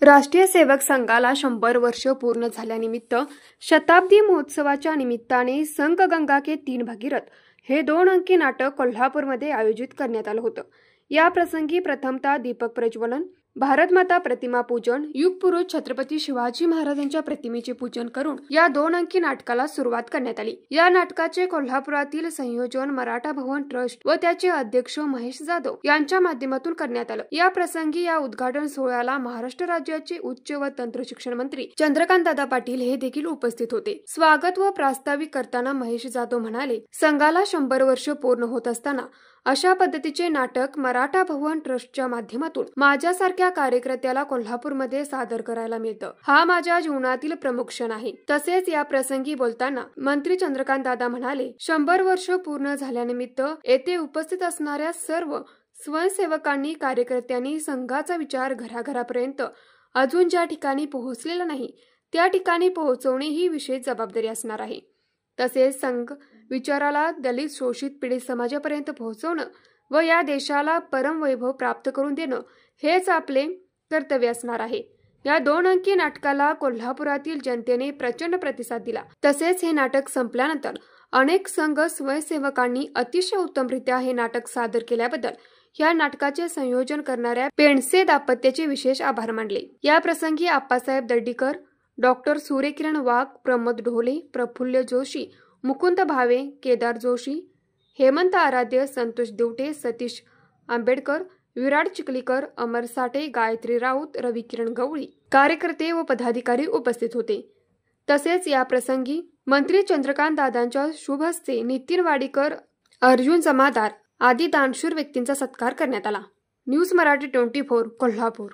राष्ट्रीय सेवक संघाला 100 वर्ष पूर्ण झाल्यानिमित्त शताब्दी महोत्सवाच्या निमित्ताने संघ गंगा के 3 भगीरथ हे 2 अंकी नाटक कोल्हापूरमध्ये आयोजित करण्यात आलं होतं। या प्रसंगी प्रथमतः दीपक प्रज्वलन, भारत माता प्रतिमा पूजन, युग पुरुष छत्रपती शिवाजी महाराजांच्या प्रतिमेचे पूजन करून या 2 अंकी नाटकाला सुरुवात करण्यात आली। या नाटकाचे कोल्हापुरातील संयोजन मराठा भवन ट्रस्ट व त्याचे अध्यक्ष महेश जाधव यांच्या माध्यमातून करण्यात आलं। या प्रसंगी या उद्घाटन सोहळ्याला महाराष्ट्र राज्याचे उच्च व तंत्र शिक्षण मंत्री चंद्रकांत दादा पाटील हे देखील उपस्थित होते। स्वागत व प्रास्ताविक करताना महेश जाधव म्हणाले, संघाला 100 वर्ष पूर्ण होत असताना अशा पद्धतीचे नाटक मराठा भवन ट्रस्टच्या माध्यमातून माझ्यासारख्या कार्यकर्त्याला कोल्हापूरमध्ये सादर करायला मिळतं। हा माझ्या जीवनातील प्रमुख क्षण आहे। तसेच या प्रसंगी बोलताना मंत्री चंद्रकांत दादा म्हणाले, 100 वर्ष पूर्ण झाल्यानिमित्त येथे उपस्थित असणाऱ्या सर्व स्वयंसेवकांनी, कार्यकर्त्यांनी संघाचा विचार घराघरापर्यंत अजून ज्या ठिकाणी पोहोचलेला नाही त्या ठिकाणी पोहोचवणे ही विशेष जबाबदारी असणार आहे। तसेच संघ विचाराला दलित, शोषित, पीडित समाजापर्यंत पोहोचवणं व या देशाला परम वैभव प्राप्त करून देणं हेच आपले कर्तव्य असणार आहे। या 2 अंकी नाटकाला कोल्हापुरातील जनतेने प्रचंड प्रतिसाद दिला। तसेच हे नाटक संपल्यानंतर अनेक संघ स्वयंसेवकांनी अतिशय उत्तमरित्या हे नाटक सादर केल्याबद्दल या नाटकाचे संयोजन करणाऱ्या पेंडसे दाम्पत्याचे विशेष आभार मानले। या प्रसंगी आप्पासाहेब दर्डीकर, डॉक्टर सूर्यकिरण वाघ, प्रमोद ढोले, प्रफुल्ल जोशी, मुकुंद भावे, केदार जोशी, हेमंत आराध्य, संतोष देवटे, सतीश आंबेडकर, विराट चिखलीकर, अमर साठे, गायत्री राऊत, रविकिरण गवळी, कार्यकर्ते व पदाधिकारी उपस्थित होते। तसेच या प्रसंगी मंत्री चंद्रकांत दादांच्या शुभ हस्ते नितीन वाडीकर, अर्जुन जमादार आदी दानशूर व्यक्तींचा सत्कार करण्यात आला। न्यूज मराठी 24 कोल्हापूर।